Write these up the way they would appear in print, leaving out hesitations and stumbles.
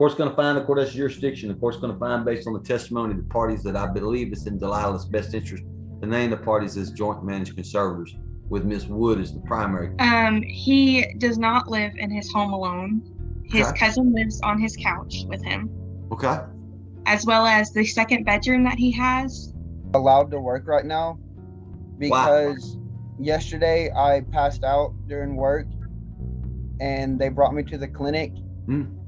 Court's going to find the court has jurisdiction. The court's going to find, based on the testimony of the parties, that I believe it's in Delilah's best interest to name the parties as joint managed conservators, with Miss Wood as the primary. He does not live in his home alone. His cousin lives on his couch with him. Okay. As well as the second bedroom that he has. Allowed to work right now because yesterday I passed out during work and they brought me to the clinic.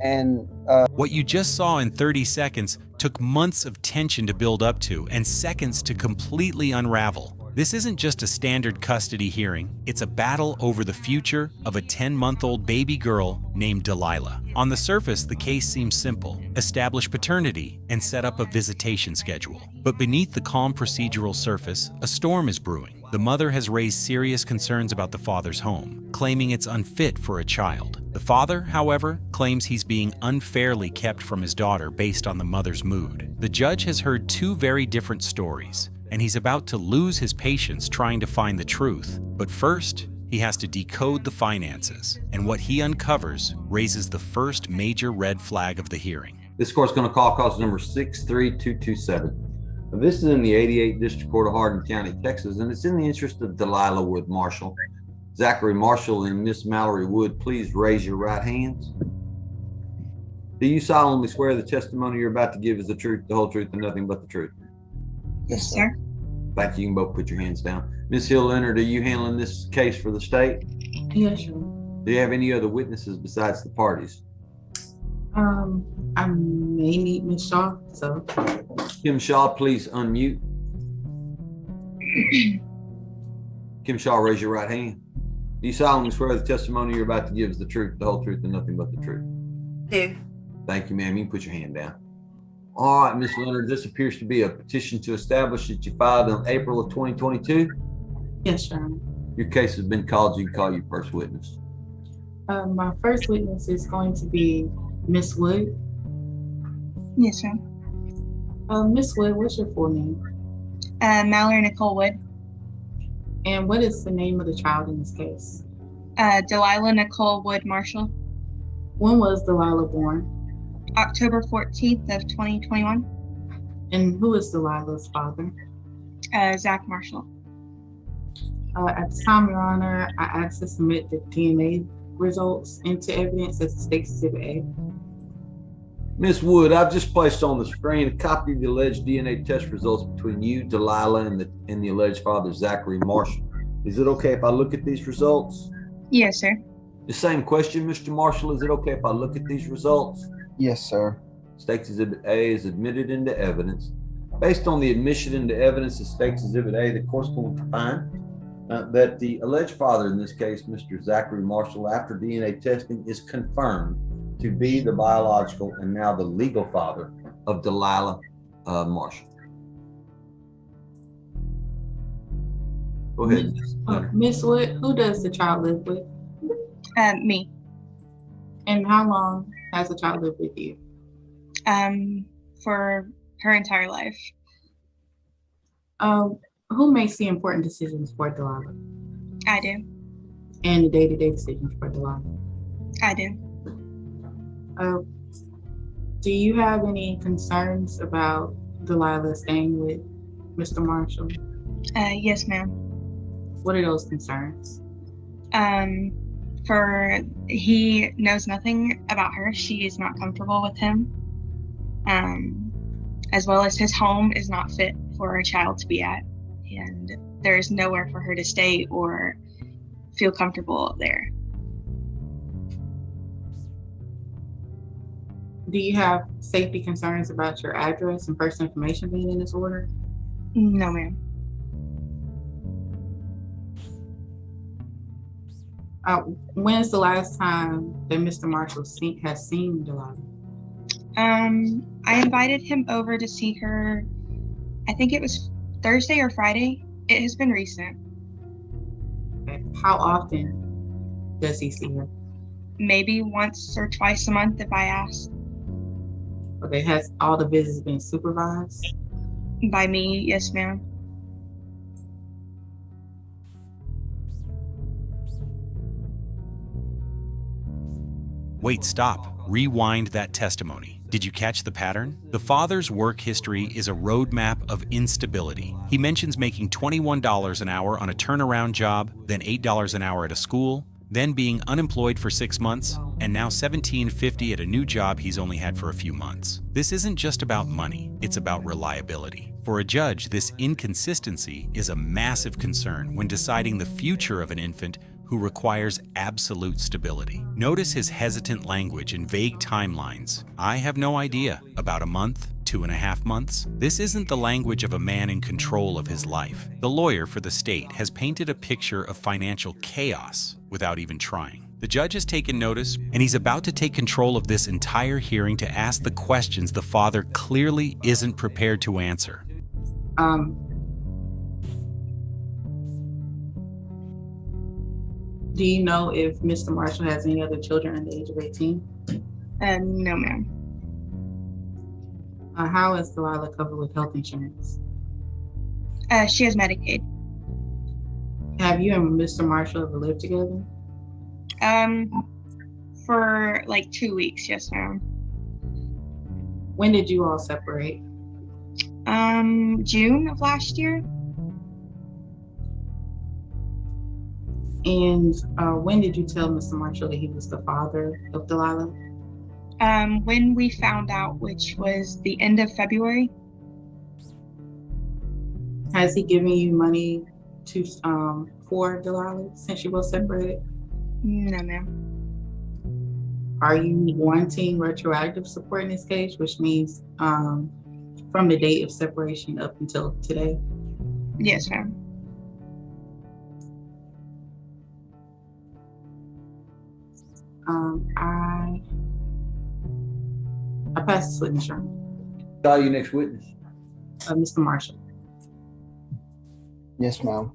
And what you just saw in 30 seconds took months of tension to build up to and seconds to completely unravel. This isn't just a standard custody hearing, it's a battle over the future of a 10-month-old baby girl named Delilah. On the surface, the case seems simple: establish paternity and set up a visitation schedule. But beneath the calm procedural surface, a storm is brewing. The mother has raised serious concerns about the father's home, claiming it's unfit for a child. The father, however, claims he's being unfairly kept from his daughter based on the mother's mood. The judge has heard two very different stories, and he's about to lose his patience trying to find the truth. But first, he has to decode the finances, and what he uncovers raises the first major red flag of the hearing. This court's going to call cause number 63227. This is in the 88th District Court of Hardin County, Texas, and it's in the interest of Delilah Wood Marshall. Zachary Marshall and Miss Mallory Wood, please raise your right hands. Do you solemnly swear the testimony you're about to give is the truth, the whole truth, and nothing but the truth? Yes, sir. Thank you. You can both put your hands down. Miss Hill Leonard, are you handling this case for the state? Yes, sir. Do you have any other witnesses besides the parties? I may need Miss Shaw, so. Kim Shaw, please unmute. Kim Shaw, raise your right hand. Do you solemnly swear the testimony you're about to give is the truth, the whole truth, and nothing but the truth? Do. Thank you, ma'am. You can put your hand down. All right, Miss Leonard, this appears to be a petition to establish that you filed in April of 2022. Yes, sir. Your case has been called. You can call your first witness. My first witness is going to be Miss Wood. Yes, sir. Miss Wood, what's your full name? Mallory Nicole Wood. And what is the name of the child in this case? Delilah Nicole Wood Marshall. When was Delilah born? October 14th of 2021. And who is Delilah's father? Zach Marshall. At the time, Your Honor, I asked to submit the DNA results into evidence as State's Exhibit A. Miss Wood, I've just placed on the screen a copy of the alleged DNA test results between you, Delilah, and the alleged father, Zachary Marshall. Is it okay if I look at these results? Yes, sir. The same question, Mr. Marshall. Is it okay if I look at these results? yes, sir. State's Exhibit A is admitted into evidence. Based on the admission into evidence of State's Exhibit A, the court's going to find that the alleged father, in this case, Mr. Zachary Marshall, after DNA testing, is confirmed to be the biological and now the legal father of Delilah Marshall. Go ahead. Miss Wood, who does the child live with? Me. And how long has the child lived with you? For her entire life. Who makes the important decisions for Delilah? I do. And the day-to-day decisions for Delilah? I do. Do you have any concerns about Delilah staying with Mr. Marshall? Yes, ma'am. What are those concerns? He knows nothing about her. She is not comfortable with him. As well as his home is not fit for a child to be at. And there's nowhere for her to stay or feel comfortable there. Do you have safety concerns about your address and personal information being in this order? No, ma'am. When's the last time that Mr. Marshall has seen Delilah? I invited him over to see her, I think it was Thursday or Friday. It has been recent. Okay. How often does he see her? Maybe once or twice a month if I ask. Okay, has all the visits been supervised? By me, yes, ma'am. Wait, stop. Rewind that testimony. Did you catch the pattern? The father's work history is a roadmap of instability. He mentions making $21 an hour on a turnaround job, then $8 an hour at a school, then being unemployed for 6 months, and now $17.50 at a new job he's only had for a few months. This isn't just about money, it's about reliability. For a judge, this inconsistency is a massive concern when deciding the future of an infant who requires absolute stability. Notice his hesitant language and vague timelines. I have no idea. About a month? 2.5 months? This isn't the language of a man in control of his life. The lawyer for the state has painted a picture of financial chaos without even trying. The judge has taken notice, and he's about to take control of this entire hearing to ask the questions the father clearly isn't prepared to answer. Do you know if Mr. Marshall has any other children under the age of 18? No, ma'am. How is Delilah covered with health insurance? She has Medicaid. Have you and Mr. Marshall ever lived together? For like 2 weeks, yes, ma'am. When did you all separate? June of last year. And when did you tell Mr. Marshall that he was the father of Delilah? When we found out, which was the end of February. Has he given you money to for Delilah since you both separated? No, ma'am. Are you wanting retroactive support in this case, which means from the date of separation up until today? Yes, ma'am. I pass this witness, Sherman. Call you next witness. Mr. Marshall. Yes, ma'am.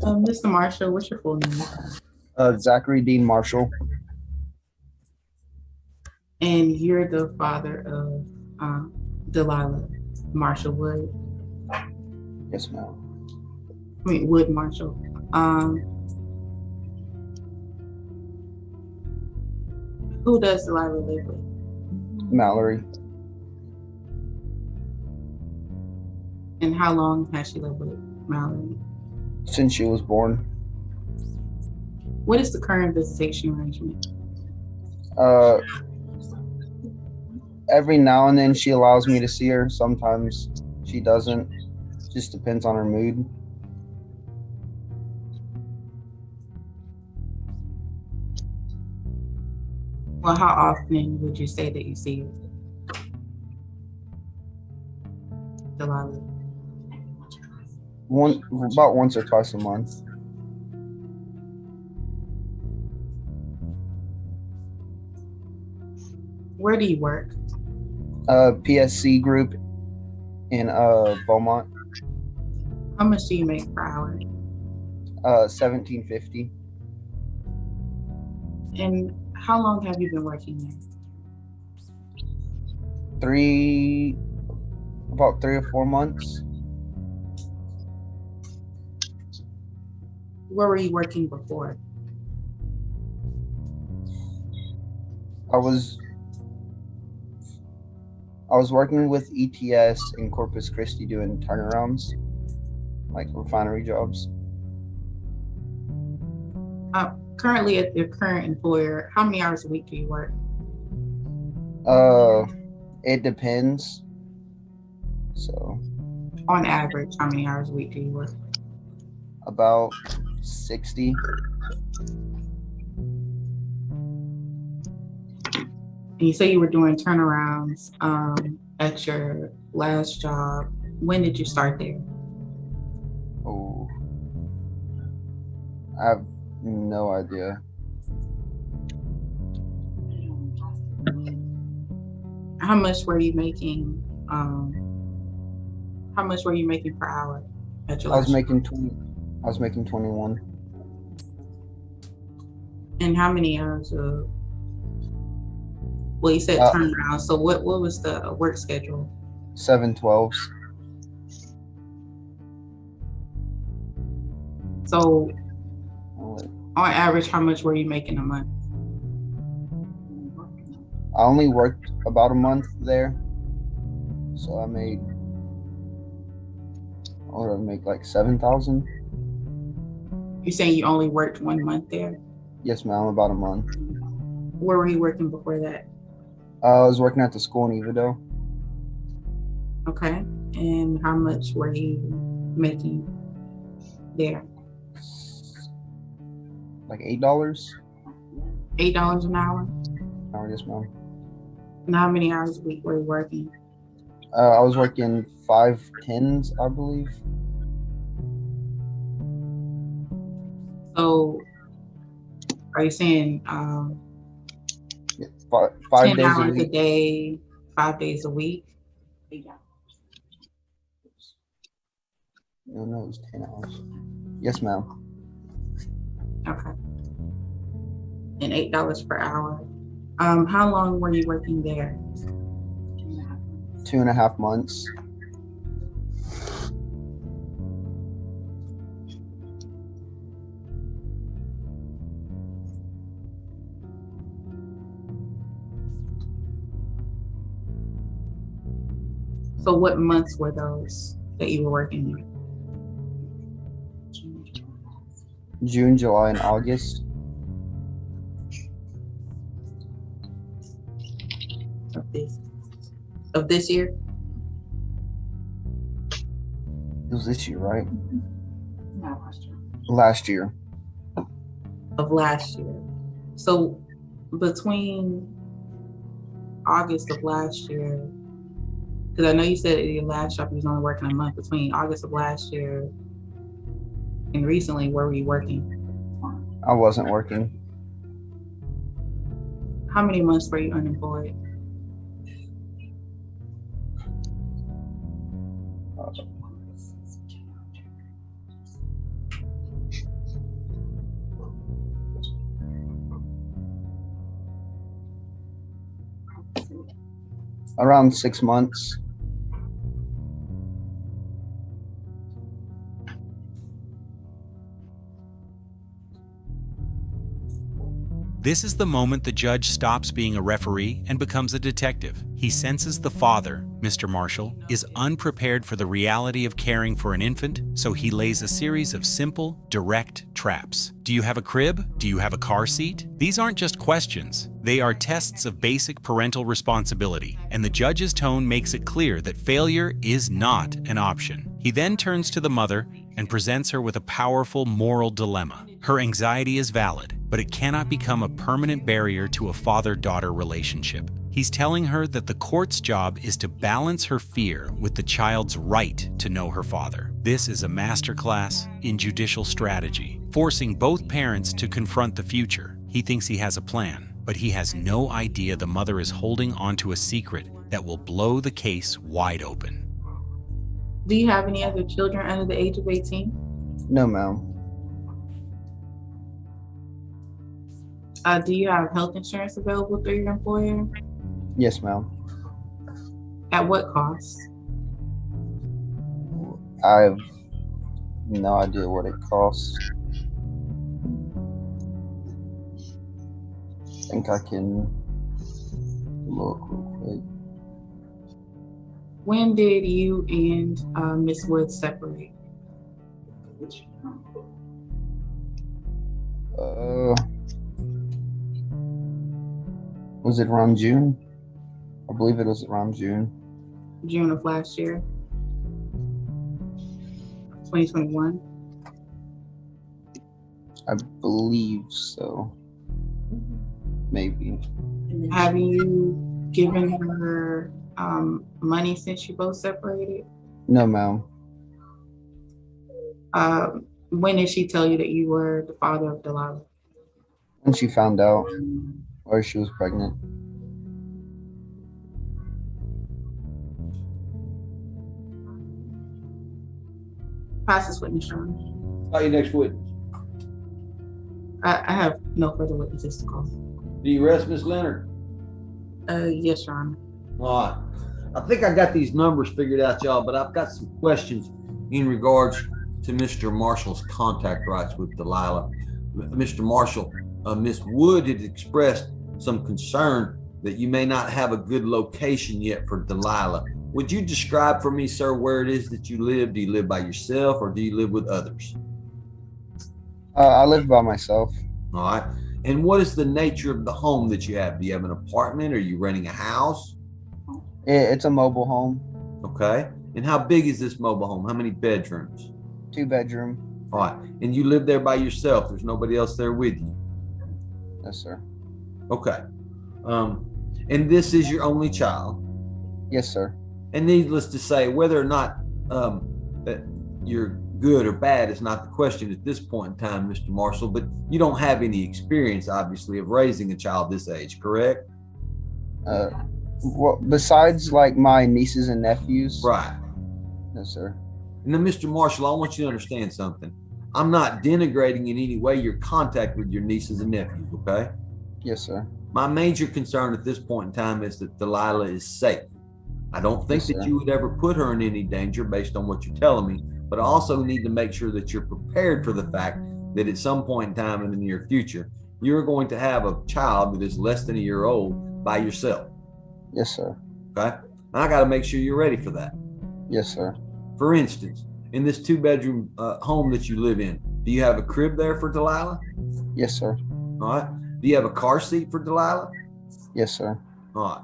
Mr. Marshall, what's your full name? Zachary Dean Marshall. And you're the father of Delilah Marshall Wood? Yes, ma'am. I mean, Wood Marshall. Who does Delilah live with? Mallory. And how long has she lived with Mallory? Since she was born. What is the current visitation arrangement? Every now and then she allows me to see her. Sometimes she doesn't. Just depends on her mood. Well, how often would you say that you see Delilah? About once or twice a month. Where do you work? PSC group in Beaumont. How much do you make per hour? $17.50. And how long have you been working there? About 3 or 4 months. Where were you working before? I was working with ETS in Corpus Christi doing turnarounds, like refinery jobs. Currently at your current employer, how many hours a week do you work? It depends. So on average, how many hours a week do you work? About 60. And you say you were doing turnarounds at your last job. When did you start there? Oh, I have no idea. How much were you making? How much were you making per hour at your last job? I was making 21. And how many hours of? Well, you said turnaround. So what was the work schedule? 7/12s. So on average, how much were you making a month? I only worked about a month there, so I made like 7,000. You're saying you only worked 1 month there? Yes, ma'am, about a month. Where were you working before that? I was working at the school in Evansville. Okay. And how much were you making there? Like $8. $8 an hour? Oh, yes, ma'am. And how many hours a week were you working? I was working 5 10s, I believe. So, are you saying Yeah, five 10 days a hours a week. day, 5 days a week? No, it was 10 hours. Yes, ma'am. Okay. And $8 per hour. How long were you working there? 2.5 months. So what months were those that you were working there? June, July, and August. Of this year? It was this year, right? Last year. Of last year. So between August of last year, because I know you said at your last job you was only working a month, between August of last year and recently, where were you working? I wasn't working. How many months were you unemployed? Around 6 months. This is the moment the judge stops being a referee and becomes a detective. He senses the father, Mr. Marshall, is unprepared for the reality of caring for an infant, so he lays a series of simple, direct traps. Do you have a crib? Do you have a car seat? These aren't just questions. They are tests of basic parental responsibility, and the judge's tone makes it clear that failure is not an option. He then turns to the mother and presents her with a powerful moral dilemma. Her anxiety is valid, but it cannot become a permanent barrier to a father-daughter relationship. He's telling her that the court's job is to balance her fear with the child's right to know her father. This is a masterclass in judicial strategy, forcing both parents to confront the future. He thinks he has a plan, but he has no idea the mother is holding onto a secret that will blow the case wide open. Do you have any other children under the age of 18? No, ma'am. Do you have health insurance available through your employer? Yes, ma'am. At what cost? I have no idea what it costs. I think I can look real quick. When did you and Miss Wood separate? Was it around June? I believe it was around June. June of last year? 2021? I believe so. Maybe. Have you given her money since you both separated? No, ma'am. When did she tell you that you were the father of Delilah? When she found out, or she was pregnant. Pass this witness, Sean. Call your next witness. I have no further witnesses to call. Do you arrest Miss Leonard? Yes, Your Honor. All right. I think I got these numbers figured out, y'all, but I've got some questions in regards to Mr. Marshall's contact rights with Delilah. Mr. Marshall, Miss Wood had expressed some concern that you may not have a good location yet for Delilah. Would you describe for me, sir, where it is that you live? Do you live by yourself or do you live with others? I live by myself. All right. And what is the nature of the home that you have? Do you have an apartment? Are you renting a house? It's a mobile home. Okay. And how big is this mobile home? How many bedrooms? 2-bedroom. All right. And you live there by yourself? There's nobody else there with you? Yes, sir. Okay. And this is your only child? Yes, sir. And needless to say, whether or not that you're good or bad is not the question at this point in time, Mr. Marshall, but you don't have any experience, obviously, of raising a child this age, correct? Well, besides like my nieces and nephews. Right. Yes, sir. And then, Mr. Marshall, I want you to understand something. I'm not denigrating in any way your contact with your nieces and nephews, okay? Yes, sir. My major concern at this point in time is that Delilah is safe. I don't think that you would ever put her in any danger based on what you're telling me, but I also need to make sure that you're prepared for the fact that at some point in time in the near future, you're going to have a child that is less than a year old by yourself. Yes, sir. Okay? And I got to make sure you're ready for that. Yes, sir. For instance, in this 2-bedroom home that you live in, do you have a crib there for Delilah? Yes, sir. All right. Do you have a car seat for Delilah? Yes, sir. All right.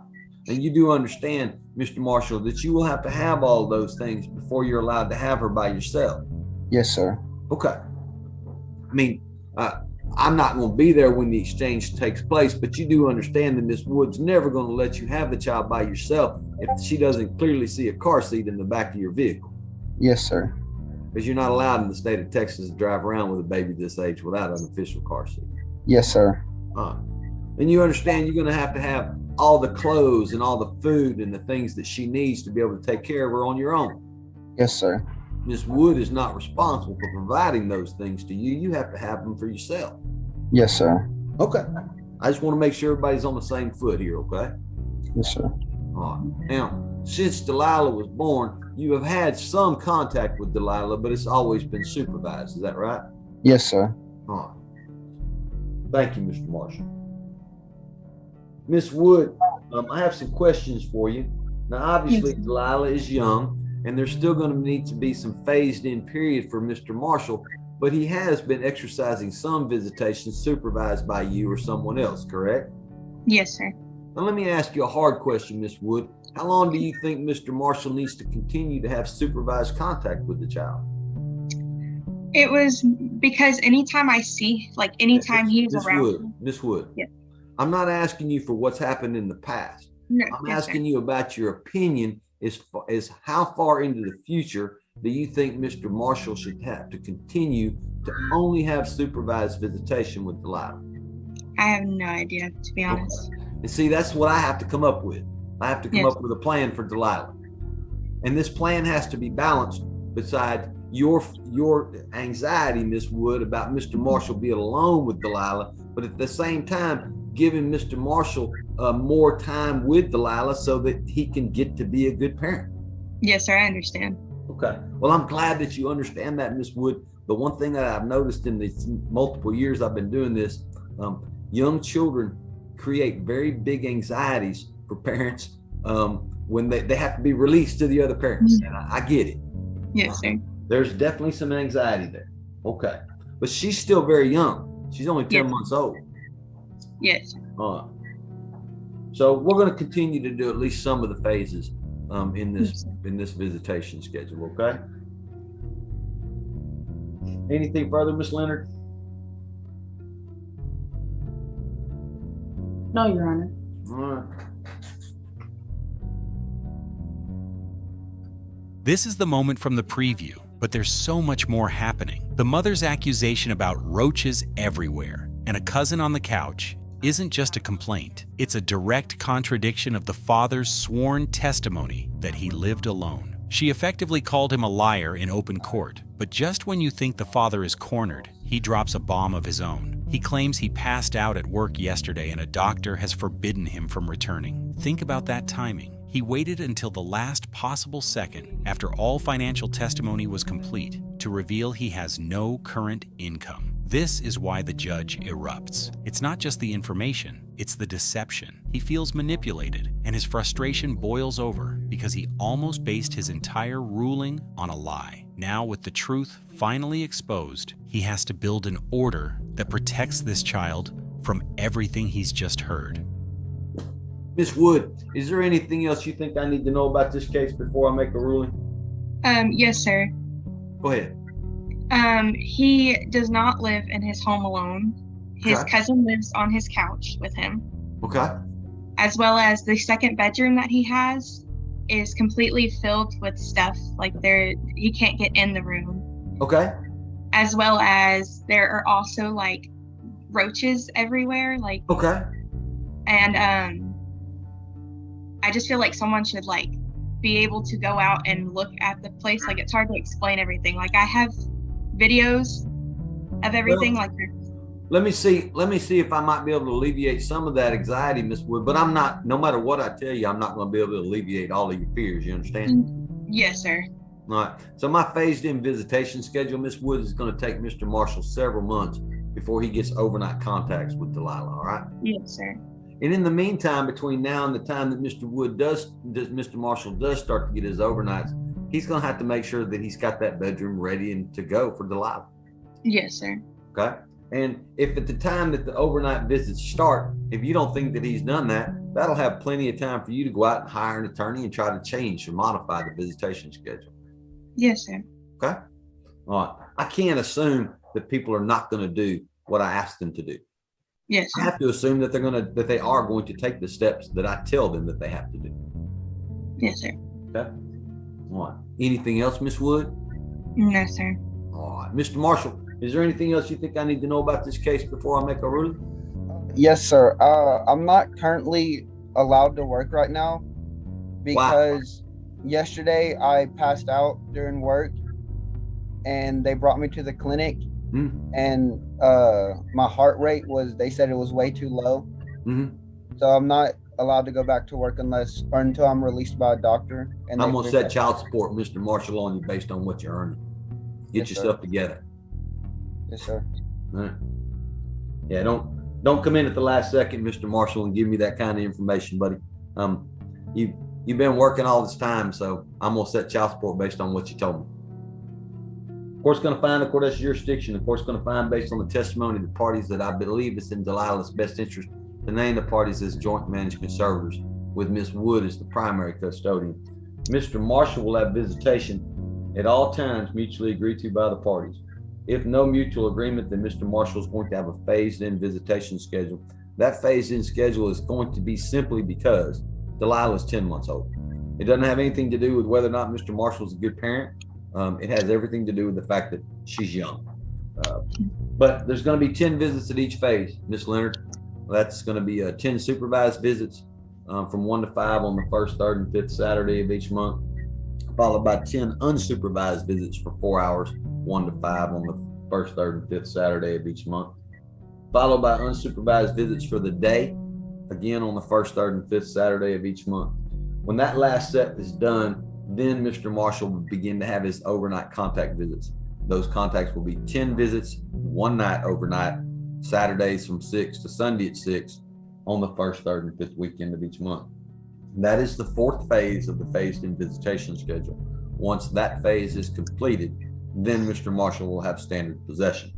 And you do understand, Mr. Marshall, that you will have to have all those things before you're allowed to have her by yourself. Yes, sir. Okay. I mean, I'm not going to be there when the exchange takes place, but you do understand that Miss Wood's never going to let you have the child by yourself if she doesn't clearly see a car seat in the back of your vehicle. Yes, sir. Because you're not allowed in the state of Texas to drive around with a baby this age without an official car seat. Yes, sir. And you understand you're going to have all the clothes and all the food and the things that she needs to be able to take care of her on your own. Yes, sir. Miss Wood is not responsible for providing those things to you. You have to have them for yourself. Yes, sir. Okay. I just want to make sure everybody's on the same foot here, okay? Yes, sir. All right. Now, since Delilah was born, you have had some contact with Delilah, but it's always been supervised. Is that right? Yes, sir. All right. Thank you, Mr. Marshall. Miss Wood, I have some questions for you. Now, obviously, Yes. Delilah is young, and there's still going to need to be some phased-in period for Mr. Marshall, but he has been exercising some visitation supervised by you or someone else, correct? Yes, sir. Now, let me ask you a hard question, Miss Wood. How long do you think Mr. Marshall needs to continue to have supervised contact with the child? It was because anytime I see, like anytime he's around. Miss Wood. Yeah. I'm not asking you for what's happened in the past. No, I'm yes, asking you about your opinion is how far into the future do you think Mr. Marshall should have to continue to only have supervised visitation with Delilah? I have no idea, to be honest. Okay. And see, that's what I have to come up with. I have to come Yes. up with a plan for Delilah. And this plan has to be balanced beside your anxiety, Miss Wood, about Mr. Marshall being alone with Delilah, but at the same time, giving Mr. Marshall more time with Delilah so that he can get to be a good parent. Yes, sir, I understand. Okay. Well, I'm glad that you understand that, Miss Wood. The one thing that I've noticed in the multiple years I've been doing this, young children create very big anxieties for parents when they have to be released to the other parents. And I get it. Yes, sir. There's definitely some anxiety there. Okay. But she's still very young. She's only 10 months old. Yes. So we're going to continue to do at least some of the phases in Yes, this visitation schedule, okay? Anything further, Miss Leonard? No, Your Honor. All right. This is the moment from the preview, but there's so much more happening. The mother's accusation about roaches everywhere and a cousin on the couch isn't just a complaint. It's a direct contradiction of the father's sworn testimony that he lived alone. She effectively called him a liar in open court, but just when you think the father is cornered, he drops a bomb of his own. He claims he passed out at work yesterday and a doctor has forbidden him from returning. Think about that timing. He waited until the last possible second after all financial testimony was complete to reveal he has no current income. This is why the judge erupts. It's not just the information, it's the deception. He feels manipulated, and his frustration boils over because he almost based his entire ruling on a lie. Now, with the truth finally exposed, he has to build an order that protects this child from everything he's just heard. Miss Wood, is there anything else you think I need to know about this case before I make a ruling? Yes, sir. Go ahead. He does not live in his home alone. His Okay. cousin lives on his couch with him, Okay. as well as the second bedroom that he has is completely filled with stuff. Like he can't get in the room. Okay. As well as there are also like roaches everywhere. Like, Okay. and I just feel like someone should like be able to go out and look at the place. Like, it's hard to explain everything. Like, I have videos of everything. Well, Let me see if I might be able to alleviate some of that anxiety, Miss Wood, but I'm not, no matter what I tell you, I'm not going to be able to alleviate all of your fears. You understand? Yes, sir. All right. So my phased in visitation schedule, Miss Wood, is going to take Mr. Marshall several months before he gets overnight contacts with Delilah. All right. Yes, sir. And in the meantime, between now and the time that Mr. Marshall does start to get his overnights, he's going to have to make sure that he's got that bedroom ready and to go for Delilah. Yes, sir. Okay. And if at the time that the overnight visits start, if you don't think that he's done that, that'll have plenty of time for you to go out and hire an attorney and try to change or modify the visitation schedule. Yes, sir. Okay. All right. I can't assume that people are not going to do what I asked them to do. Yes, I sir. have to assume that they are going to take the steps that I tell them that they have to do. Yes, sir. Okay. All right. Anything else, Miss Wood? No, sir. All right. Mr. Marshall, is there anything else you think I need to know about this case before I make a ruling? Yes, sir. I'm not currently allowed to work right now because yesterday I passed out during work and they brought me to the clinic and my heart rate they said it was way too low. So I'm not allowed to go back to work until I'm released by a doctor. And I'm going to set child support, Mr. Marshall, on you based on what you're earning. Get yourself together. Yes, sir. All right. Yeah, don't come in at the last second, Mr. Marshall, and give me that kind of information, buddy. You've been working all this time, so I'm gonna set child support based on what you told me. The court's gonna find the court has jurisdiction. The court's gonna find based on the testimony of the parties that I believe it's in Delilah's best interest to name the parties as joint managed conservators, with Miss Wood as the primary custodian. Mr. Marshall will have visitation at all times mutually agreed to by the parties. If no mutual agreement, then Mr. Marshall is going to have a phased-in visitation schedule. That phased-in schedule is going to be simply because Delilah is 10 months old. It doesn't have anything to do with whether or not Mr. Marshall is a good parent. It has everything to do with the fact that she's young. But there's going to be 10 visits at each phase, Miss Leonard. That's going to be 10 supervised visits from 1 to 5 on the first, third, and fifth Saturday of each month, followed by 10 unsupervised visits for 4 hours, 1 to 5 on the first, third, and fifth Saturday of each month, followed by unsupervised visits for the day, again on the first, third, and fifth Saturday of each month. When that last set is done, then Mr. Marshall will begin to have his overnight contact visits. Those contacts will be 10 visits, 1 night overnight, Saturdays from 6 to Sunday at 6 on the first, third, and fifth weekend of each month. That is the 4th phase of the phased-in visitation schedule. Once that phase is completed, then Mr. Marshall will have standard possession.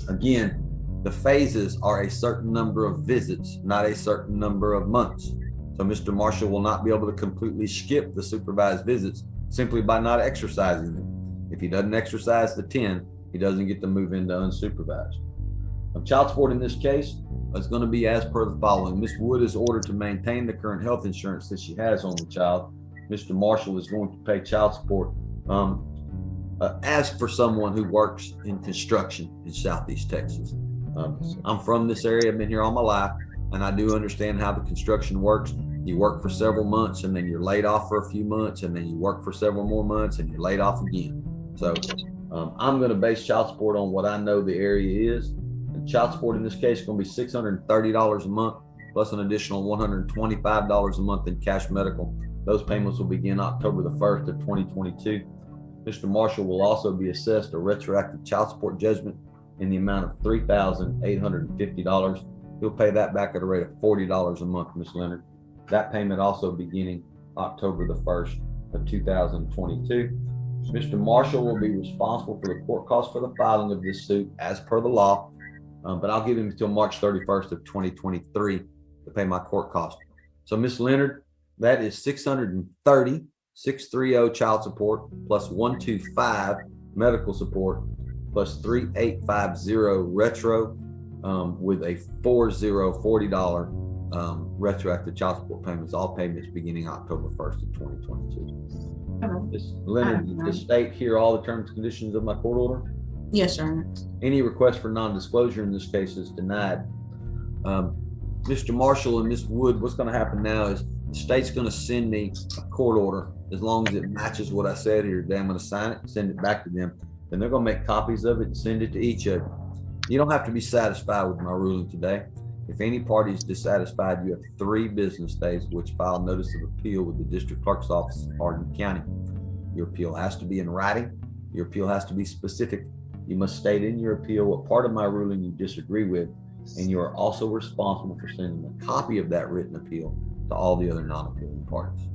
Again, the phases are a certain number of visits, not a certain number of months. So Mr. Marshall will not be able to completely skip the supervised visits simply by not exercising them. If he doesn't exercise the 10, he doesn't get to move into unsupervised. Child support in this case is going to be as per the following. Ms. Wood is ordered to maintain the current health insurance that she has on the child. Mr. Marshall is going to pay child support as for someone who works in construction in Southeast Texas. I'm from this area. I've been here all my life, and I do understand how the construction works. You work for several months, and then you're laid off for a few months, and then you work for several more months, and you're laid off again. So I'm going to base child support on what I know the area is. And child support in this case is going to be $630 a month, plus an additional $125 a month in cash medical. Those payments will begin October the 1st of 2022. Mr. Marshall will also be assessed a retroactive child support judgment in the amount of $3,850. He'll pay that back at a rate of $40 a month, Ms. Leonard. That payment also beginning October the 1st of 2022. Mr. Marshall will be responsible for the court costs for the filing of this suit as per the law, but I'll give him until March 31st of 2023 to pay my court costs. So Ms. Leonard, that is $630 child support plus $125 medical support plus $3,850 retro with a $40 retroactive child support payments, all payments beginning October 1st of 2022. Ms. Leonard, did the state hear all the terms and conditions of my court order? Yes, Your Honor. Any request for non-disclosure in this case is denied. Mr. Marshall and Ms. Wood, what's going to happen now is the state's going to send me a court order. As long as it matches what I said here today, I'm going to sign it, send it back to them. Then they're going to make copies of it and send it to each of you. You don't have to be satisfied with my ruling today. If any party is dissatisfied, you have 3 business days which file notice of appeal with the district clerk's office in Hardin County. Your appeal has to be in writing. Your appeal has to be specific. You must state in your appeal what part of my ruling you disagree with, and you are also responsible for sending a copy of that written appeal to all the other non-appealing parties.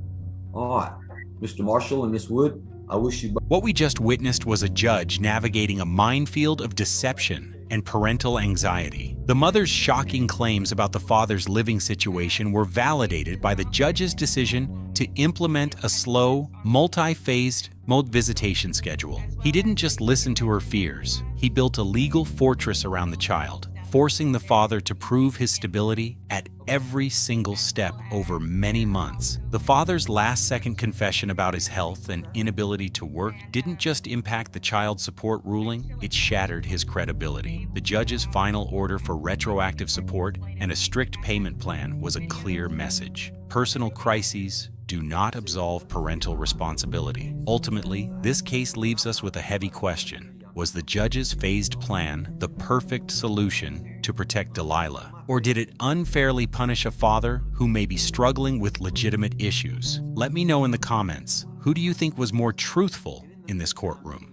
All right, Mr. Marshall and Ms. Wood, I wish you both. What we just witnessed was a judge navigating a minefield of deception and parental anxiety. The mother's shocking claims about the father's living situation were validated by the judge's decision to implement a slow, multi-phased visitation schedule. He didn't just listen to her fears, he built a legal fortress around the child, forcing the father to prove his stability at every single step over many months. The father's last-second confession about his health and inability to work didn't just impact the child support ruling, it shattered his credibility. The judge's final order for retroactive support and a strict payment plan was a clear message. Personal crises do not absolve parental responsibility. Ultimately, this case leaves us with a heavy question. Was the judge's phased plan the perfect solution to protect Delilah? Or did it unfairly punish a father who may be struggling with legitimate issues? Let me know in the comments. Who do you think was more truthful in this courtroom?